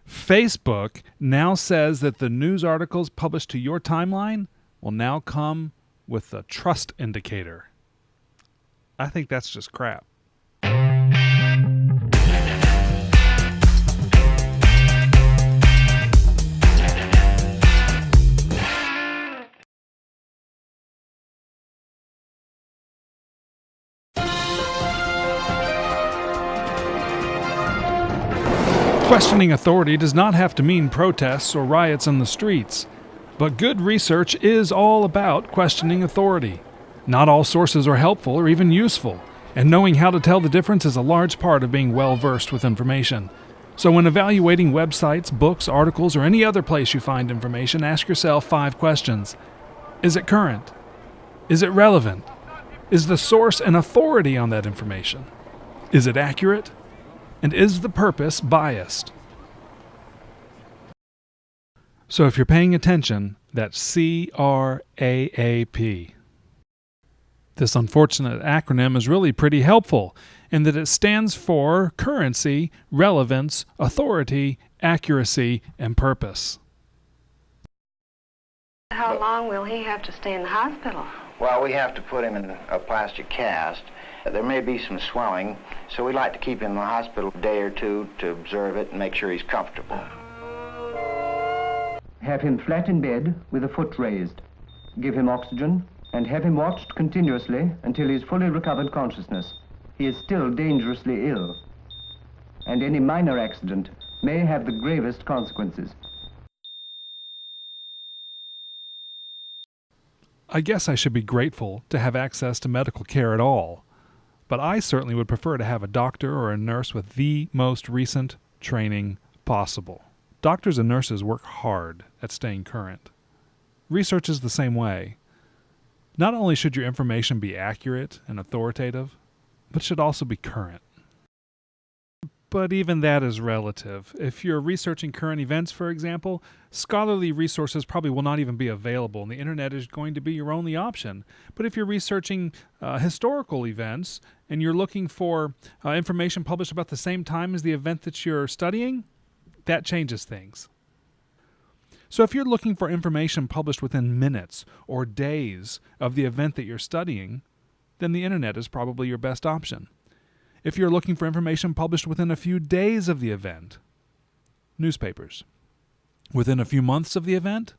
Facebook now says that the news articles published to your timeline will now come with a trust indicator. I think that's just crap. Questioning authority does not have to mean protests or riots in the streets, but good research is all about questioning authority. Not all sources are helpful or even useful, and knowing how to tell the difference is a large part of being well-versed with information. So when evaluating websites, books, articles, or any other place you find information, ask yourself 5 questions. Is it current? Is it relevant? Is the source an authority on that information? Is it accurate? And is the purpose biased? So if you're paying attention, that's CRAAP. This unfortunate acronym is really pretty helpful in that it stands for currency, relevance, authority, accuracy, and purpose. How long will he have to stay in the hospital? Well, we have to put him in a plastic cast. There may be some swelling, so we'd like to keep him in the hospital a day or two to observe it and make sure he's comfortable. Have him flat in bed with a foot raised. Give him oxygen and have him watched continuously until he's fully recovered consciousness. He is still dangerously ill, and any minor accident may have the gravest consequences. I guess I should be grateful to have access to medical care at all, but I certainly would prefer to have a doctor or a nurse with the most recent training possible. Doctors and nurses work hard at staying current. Research is the same way. Not only should your information be accurate and authoritative, but it should also be current. But even that is relative. If you're researching current events, for example, scholarly resources probably will not even be available, and the internet is going to be your only option. But if you're researching historical events and you're looking for information published about the same time as the event that you're studying, that changes things. So if you're looking for information published within minutes or days of the event that you're studying, then the internet is probably your best option. If you're looking for information published within a few days of the event, newspapers. Within a few months of the event,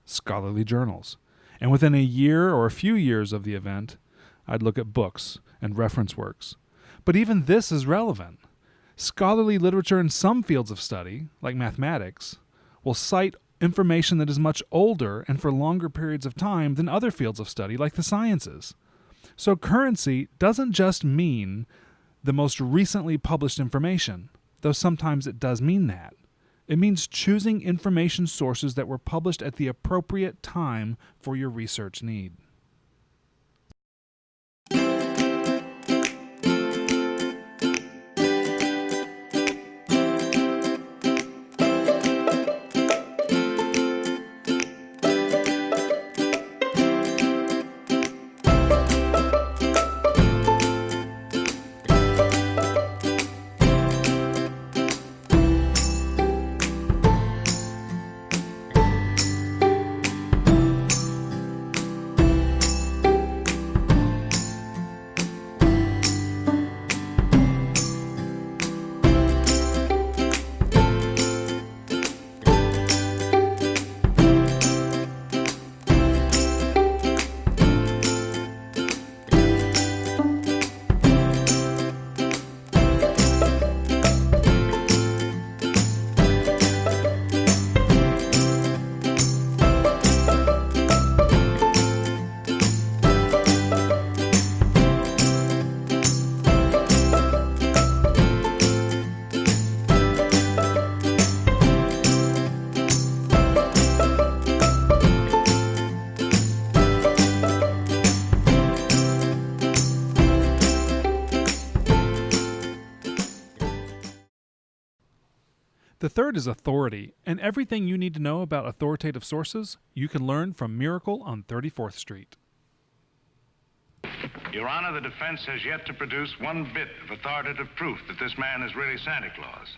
scholarly journals. And within a year or a few years of the event, I'd look at books and reference works. But even this is relevant. Scholarly literature in some fields of study, like mathematics, will cite information that is much older and for longer periods of time than other fields of study, like the sciences. So currency doesn't just mean the most recently published information, though sometimes it does mean that. It means choosing information sources that were published at the appropriate time for your research need. The third is authority, and everything you need to know about authoritative sources you can learn from Miracle on 34th Street. Your Honor, the defense has yet to produce one bit of authoritative proof that this man is really Santa Claus.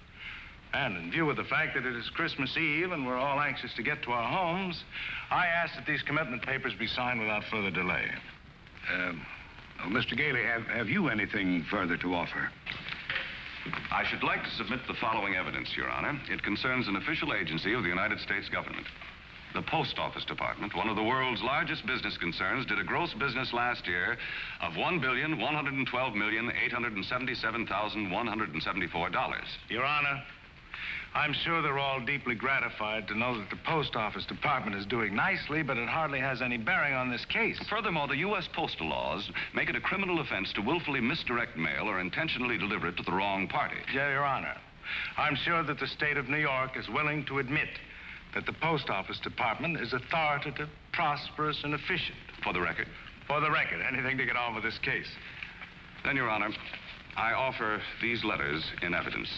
And in view of the fact that it is Christmas Eve and we're all anxious to get to our homes, I ask that these commitment papers be signed without further delay. Mr. Gailey, have you anything further to offer? I should like to submit the following evidence, Your Honor. It concerns an official agency of the United States government. The Post Office Department, one of the world's largest business concerns, did a gross business last year of $1,112,877,174. Your Honor, I'm sure they're all deeply gratified to know that the Post Office Department is doing nicely, but it hardly has any bearing on this case. Furthermore, the U.S. postal laws make it a criminal offense to willfully misdirect mail or intentionally deliver it to the wrong party. Yeah, Your Honor, I'm sure that the state of New York is willing to admit that the Post Office Department is authoritative, prosperous, and efficient. For the record? For the record, anything to get on with this case. Then, Your Honor, I offer these letters in evidence.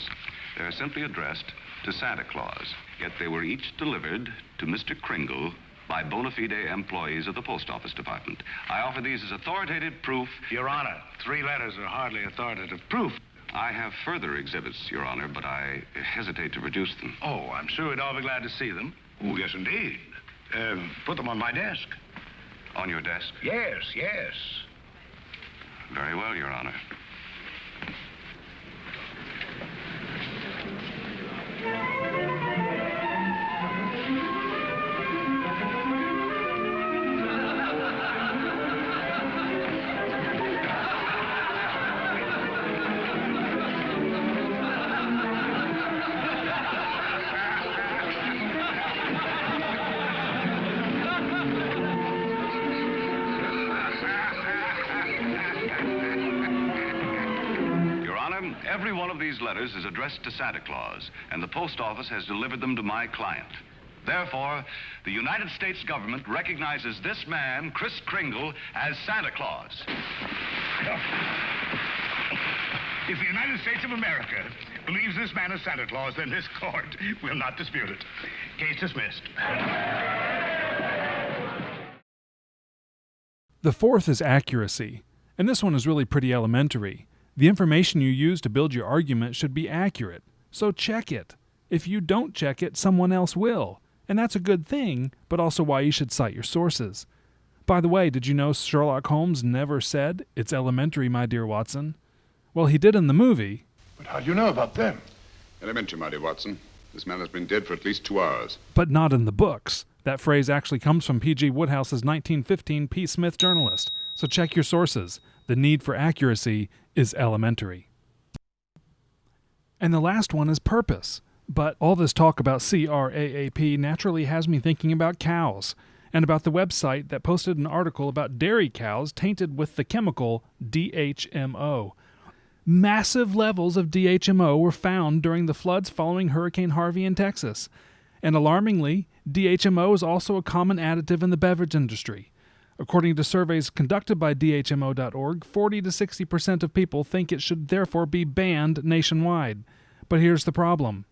They're simply addressed to Santa Claus, yet they were each delivered to Mr. Kringle by bona fide employees of the Post Office Department. I offer these as authoritative proof. Your Honor, 3 letters are hardly authoritative proof. I have further exhibits, Your Honor, but I hesitate to produce them. Oh, I'm sure we'd all be glad to see them. Oh, yes, indeed. Put them on my desk. On your desk? Yes, yes. Very well, Your Honor. Every one of these letters is addressed to Santa Claus, and the post office has delivered them to my client. Therefore, the United States government recognizes this man, Kris Kringle, as Santa Claus. If the United States of America believes this man is Santa Claus, then this court will not dispute it. Case dismissed. The fourth is accuracy, and this one is really pretty elementary. The information you use to build your argument should be accurate, so check it. If you don't check it, someone else will, and that's a good thing, but also why you should cite your sources. By the way, did you know Sherlock Holmes never said, "It's elementary, my dear Watson"? Well, he did in the movie. But how do you know about them? Elementary, my dear Watson. This man has been dead for at least 2 hours. But not in the books. That phrase actually comes from P.G. Woodhouse's 1915 P. Smith Journalist, so check your sources. The need for accuracy is elementary. And the last one is purpose. But all this talk about CRAAP naturally has me thinking about cows, and about the website that posted an article about dairy cows tainted with the chemical DHMO. Massive levels of DHMO were found during the floods following Hurricane Harvey in Texas. And alarmingly, DHMO is also a common additive in the beverage industry. According to surveys conducted by DHMO.org, 40 to 60% of people think it should therefore be banned nationwide. But here's the problem.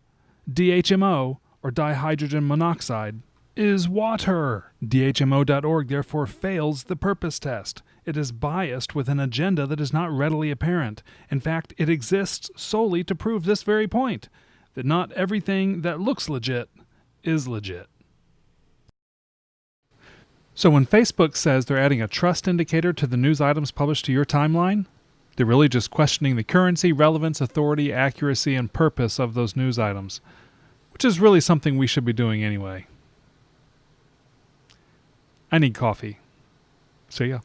DHMO, or dihydrogen monoxide, is water. DHMO.org therefore fails the purpose test. It is biased with an agenda that is not readily apparent. In fact, it exists solely to prove this very point, that not everything that looks legit is legit. So when Facebook says they're adding a trust indicator to the news items published to your timeline, they're really just questioning the currency, relevance, authority, accuracy, and purpose of those news items, which is really something we should be doing anyway. I need coffee. See ya.